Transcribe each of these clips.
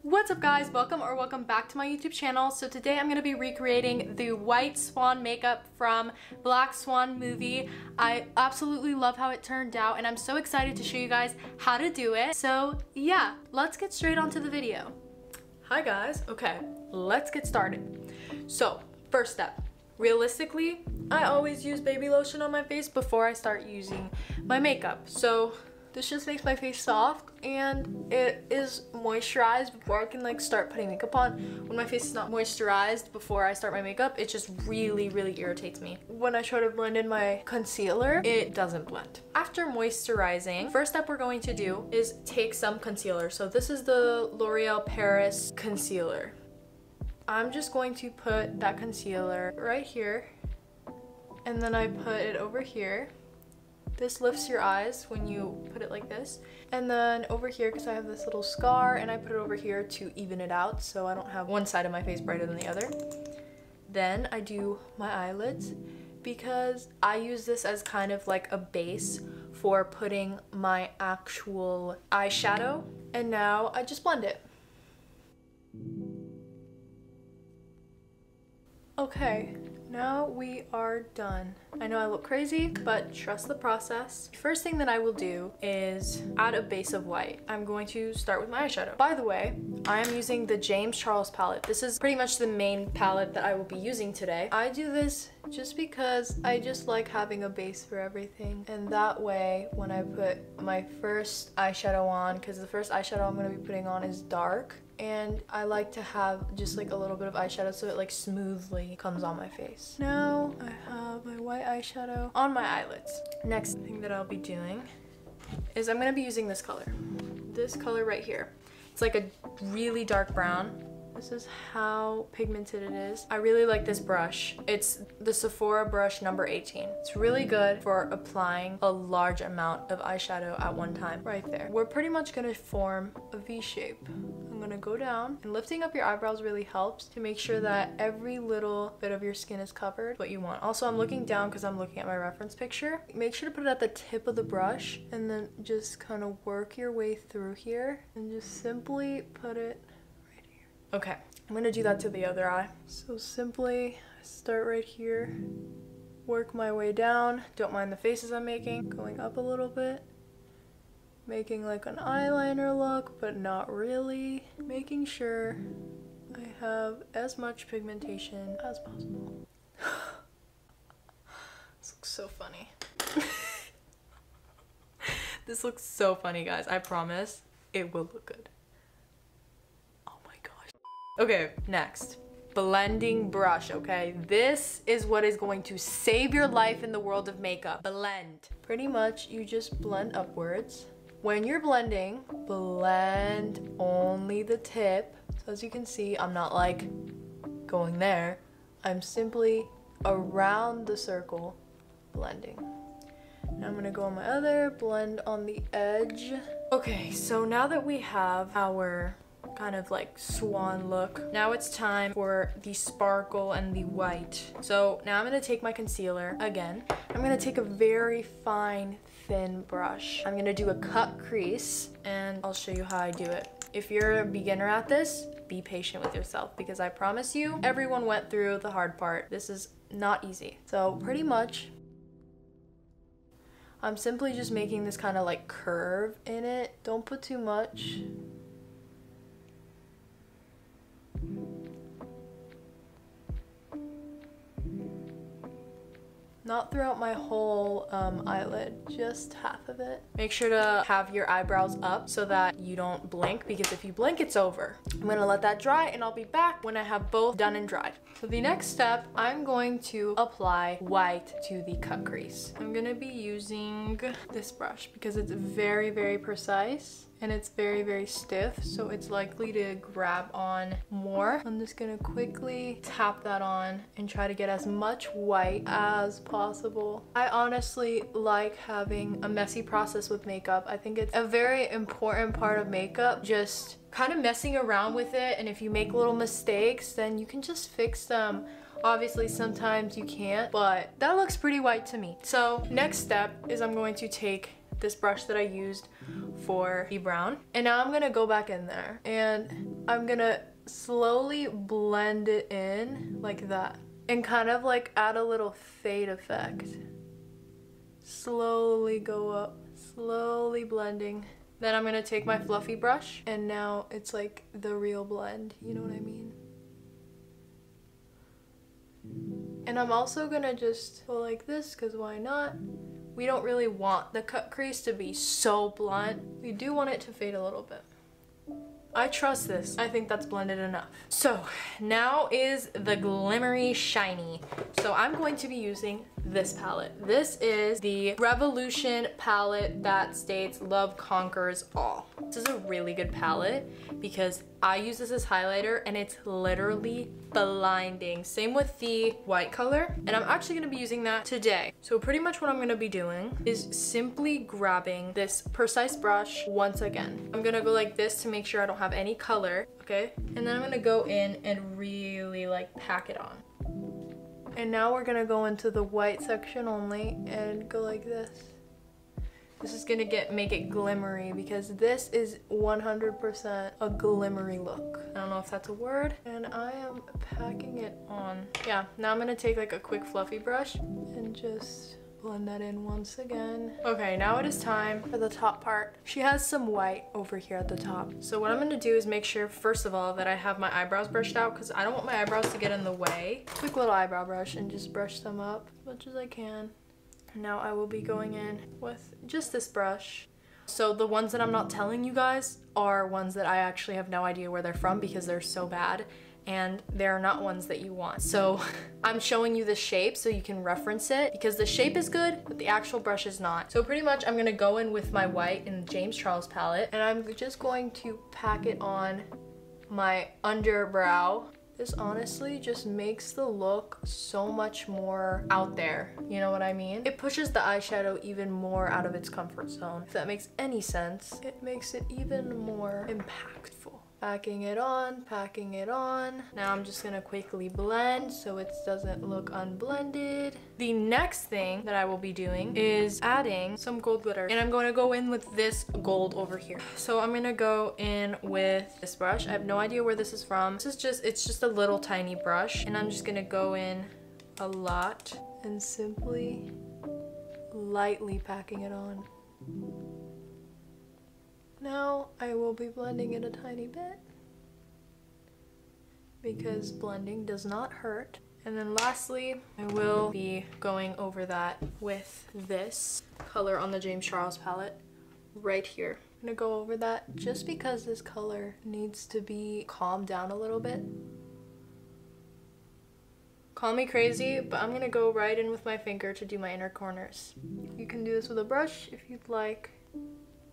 What's up guys, welcome back to my YouTube channel. So today I'm going to be recreating the white swan makeup from Black Swan movie. I absolutely love how it turned out and I'm so excited to show you guys how to do it. So yeah, let's get straight onto the video. Hi guys, okay, let's get started. So first step, realistically, I always use baby lotion on my face before I start using my makeup. So this just makes my face soft and it is moisturized before I can like start putting makeup on. When my face is not moisturized before I start my makeup, it just really irritates me. When I try to blend in my concealer, it doesn't blend. After moisturizing, first step we're going to do is take some concealer. So this is the L'Oreal Paris concealer. I'm just going to put that concealer right here and then I put it over here. This lifts your eyes when you put it like this. And then over here, because I have this little scar, and I put it over here to even it out so I don't have one side of my face brighter than the other. Then I do my eyelids because I use this as kind of like a base for putting my actual eyeshadow. And now I just blend it. Okay. Now we are done. I know I look crazy, but trust the process. First thing that I will do is add a base of white. I'm going to start with my eyeshadow. By the way, I am using the James Charles palette. This is pretty much the main palette that I will be using today. I do this just because I just like having a base for everything. And that way, when I put my first eyeshadow on, because the first eyeshadow I'm going to be putting on is dark, and I like to have just like a little bit of eyeshadow so it like smoothly comes on my face. Now I have my white eyeshadow on my eyelids. Next thing that I'll be doing is I'm gonna be using this color. This color right here. It's like a really dark brown. This is how pigmented it is. I really like this brush. It's the Sephora brush number 18. It's really good for applying a large amount of eyeshadow at one time. Right there. We're pretty much gonna form a V shape. I'm gonna go down, and lifting up your eyebrows really helps to make sure that every little bit of your skin is covered what you want. Also, I'm looking down because I'm looking at my reference picture. Make sure to put it at the tip of the brush and then just kind of work your way through here and just simply put it. Okay, I'm gonna do that to the other eye. So simply start right here, work my way down. Don't mind the faces I'm making. Going up a little bit, making like an eyeliner look, but not really. Making sure I have as much pigmentation as possible. This looks so funny. This looks so funny, guys. I promise it will look good. Okay, next, blending brush, okay? This is what is going to save your life in the world of makeup. Blend. Pretty much, you just blend upwards. When you're blending, blend only the tip. So as you can see, I'm not like going there. I'm simply around the circle blending. Now I'm gonna go on my other, blend on the edge. Okay, so now that we have our kind of like swan look, now it's time for the sparkle and the white. So now I'm gonna take my concealer again. I'm gonna take a very fine thin brush. I'm gonna do a cut crease and I'll show you how I do it. If you're a beginner at this, be patient with yourself because I promise you everyone went through the hard part. This is not easy. So pretty much I'm simply just making this kind of like curve in it. Don't put too much. Not throughout my whole eyelid, just half of it. Make sure to have your eyebrows up so that you don't blink, because if you blink, it's over. I'm gonna let that dry and I'll be back when I have both done and dried. So the next step, I'm going to apply white to the cut crease. I'm gonna be using this brush because it's very precise and it's very, very stiff, so it's likely to grab on more. I'm just gonna quickly tap that on and try to get as much white as possible. I honestly like having a messy process with makeup. I think it's a very important part of makeup, just kind of messing around with it, and if you make little mistakes, then you can just fix them. Obviously, sometimes you can't, but that looks pretty white to me. So next step is I'm going to take this brush that I used for the brown, and now I'm gonna go back in there and I'm gonna slowly blend it in like that and kind of like add a little fade effect. Slowly go up, slowly blending. Then I'm gonna take my fluffy brush, and now it's like the real blend, you know what I mean? And I'm also gonna just go like this, because why not? We don't really want the cut crease to be so blunt. We do want it to fade a little bit. I trust this. I think that's blended enough. So now is the glimmery shiny. So I'm going to be using this palette. This is the Revolution palette that states love conquers all. This is a really good palette because I use this as highlighter and it's literally blinding. Same with the white color, and I'm actually gonna be using that today. So pretty much what I'm gonna be doing is simply grabbing this precise brush once again. I'm gonna go like this to make sure I don't have any color, okay? And then I'm gonna go in and really like pack it on. And now we're gonna go into the white section only and go like this. This is gonna make it glimmery because this is 100% a glimmery look. I don't know if that's a word. And I am packing it on. Yeah, now I'm gonna take like a quick fluffy brush and just blend that in once again. Okay, now it is time for the top part. She has some white over here at the top. So what I'm gonna do is make sure, first of all, that I have my eyebrows brushed out because I don't want my eyebrows to get in the way. Quick little eyebrow brush and just brush them up as much as I can. Now I will be going in with just this brush. So the ones that I'm not telling you guys are ones that I actually have no idea where they're from because they're so bad, and they're not ones that you want. So I'm showing you the shape so you can reference it because the shape is good, but the actual brush is not. So pretty much I'm gonna go in with my white in the James Charles palette, and I'm just going to pack it on my underbrow. This honestly just makes the look so much more out there, you know what I mean? It pushes the eyeshadow even more out of its comfort zone. If that makes any sense, it makes it even more impactful. Packing it on, packing it on. Now I'm just gonna quickly blend so it doesn't look unblended. The next thing that I will be doing is adding some gold glitter, and I'm going to go in with this gold over here. So I'm gonna go in with this brush. I have no idea where this is from. It's just a little tiny brush, and I'm just gonna go in a lot and simply lightly packing it on. Now I will be blending it a tiny bit because blending does not hurt. And then lastly, I will be going over that with this color on the James Charles palette right here. I'm gonna go over that just because this color needs to be calmed down a little bit. Call me crazy, but I'm gonna go right in with my finger to do my inner corners. You can do this with a brush if you'd like,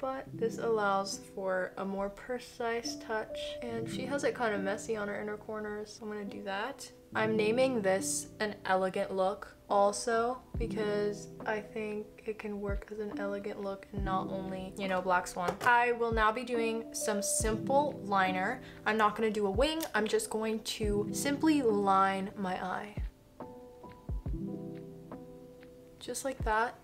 but this allows for a more precise touch, and she has it kind of messy on her inner corners, so I'm gonna do that. I'm naming this an elegant look also because I think it can work as an elegant look and not only, you know, black swan. I will now be doing some simple liner. I'm not gonna do a wing, I'm just going to simply line my eye. Just like that.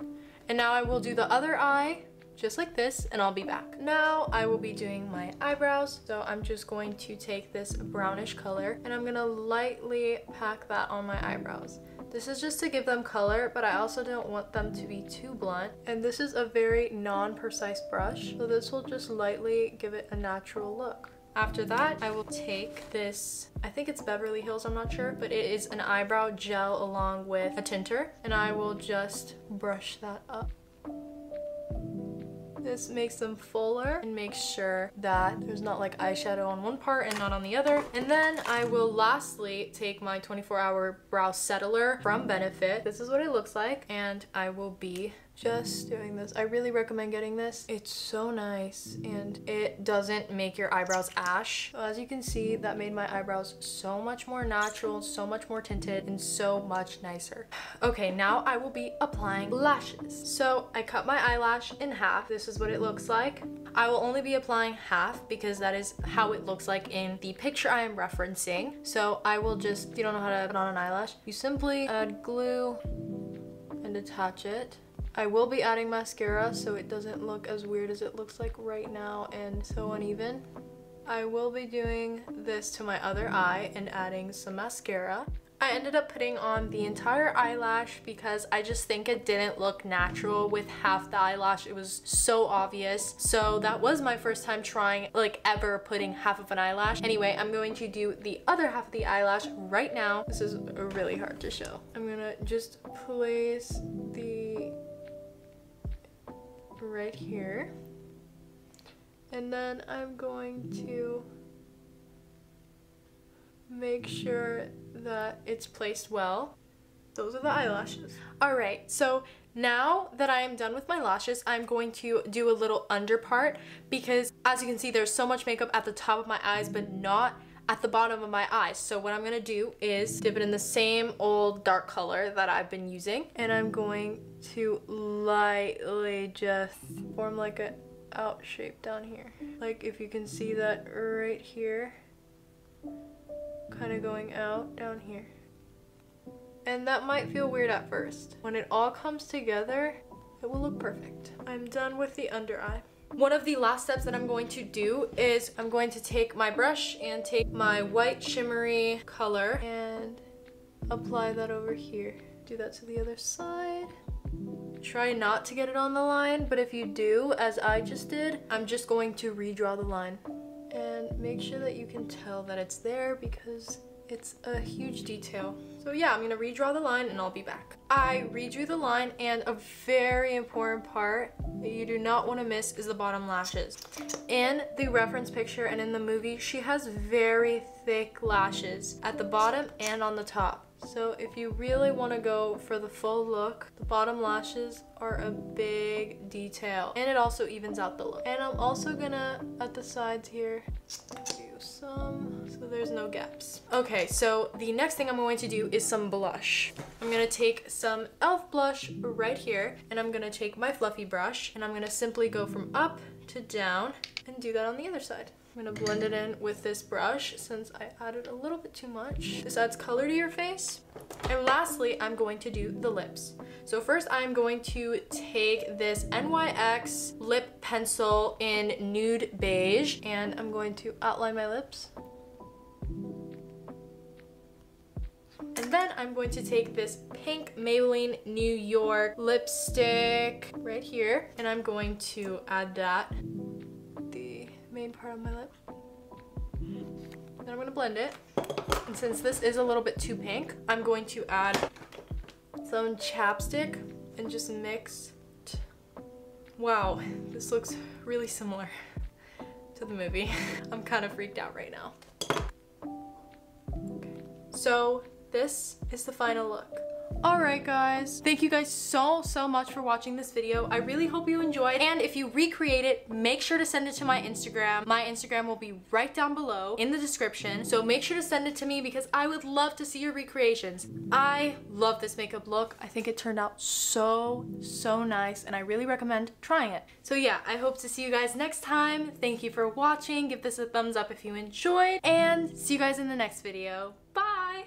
And now I will do the other eye just like this, and I'll be back. Now I will be doing my eyebrows, so I'm just going to take this brownish color and I'm gonna lightly pack that on my eyebrows. This is just to give them color, but I also don't want them to be too blunt, and this is a very non-precise brush, so this will just lightly give it a natural look. After that, I will take this, I think it's Beverly Hills, I'm not sure, but it is an eyebrow gel along with a tinter, and I will just brush that up. This makes them fuller and makes sure that there's not like eyeshadow on one part and not on the other. And then I will lastly take my 24-hour brow settler from Benefit. This is what it looks like, and I will be just doing this. I really recommend getting this. It's so nice and it doesn't make your eyebrows ash. So as you can see, that made my eyebrows so much more natural, so much more tinted, and so much nicer. Okay, now I will be applying lashes. So I cut my eyelash in half. This is what it looks like. I will only be applying half because that is how it looks like in the picture I am referencing. So I will just, if you don't know how to put on an eyelash, you simply add glue and attach it. I will be adding mascara so it doesn't look as weird as it looks like right now and so uneven. I will be doing this to my other eye and adding some mascara. I ended up putting on the entire eyelash because I just think it didn't look natural with half the eyelash. It was so obvious. So that was my first time trying, like, ever putting half of an eyelash. Anyway, I'm going to do the other half of the eyelash right now. This is really hard to show. I'm gonna just place the right here. And then I'm going to make sure that it's placed well. Those are the eyelashes. All right, so now that I am done with my lashes, I'm going to do a little under part because as you can see, there's so much makeup at the top of my eyes, but not at the bottom of my eyes. So what I'm gonna do is dip it in the same old dark color that I've been using, and I'm going to lightly just form like a out shape down here. Like if you can see that right here, kind of going out down here. And that might feel weird at first. When it all comes together, it will look perfect. I'm done with the under eye. One of the last steps that I'm going to do is I'm going to take my brush and take my white shimmery color and apply that over here. Do that to the other side. Try not to get it on the line, but if you do, as I just did, I'm just going to redraw the line. And make sure that you can tell that it's there because it's a huge detail. So yeah, I'm gonna redraw the line and I'll be back. I redrew the line, and a very important part that you do not want to miss is the bottom lashes. In the reference picture and in the movie, she has very thick lashes at the bottom and on the top. So if you really want to go for the full look, the bottom lashes are a big detail, and it also evens out the look. And I'm also gonna, at the sides here, do some so there's no gaps. Okay, so the next thing I'm going to do is some blush. I'm gonna take some e.l.f. blush right here, and I'm gonna take my fluffy brush, and I'm gonna simply go from up to down and do that on the other side. I'm gonna blend it in with this brush since I added a little bit too much. This adds color to your face. And lastly, I'm going to do the lips. So first I'm going to take this NYX lip pencil in nude beige, and I'm going to outline my lips. And then I'm going to take this pink Maybelline New York lipstick right here, and I'm going to add that main part of my lip. Then I'm gonna blend it. And since this is a little bit too pink, I'm going to add some chapstick and just mix. Wow, this looks really similar to the movie. I'm kind of freaked out right now. Okay. So this is the final look. Alright guys, thank you guys so much for watching this video. I really hope you enjoyed, and if you recreate it, make sure to send it to my Instagram. My Instagram will be right down below in the description, so make sure to send it to me because I would love to see your recreations. I love this makeup look. I think it turned out so nice, and I really recommend trying it. So yeah, I hope to see you guys next time. Thank you for watching. Give this a thumbs up if you enjoyed, and see you guys in the next video. Bye!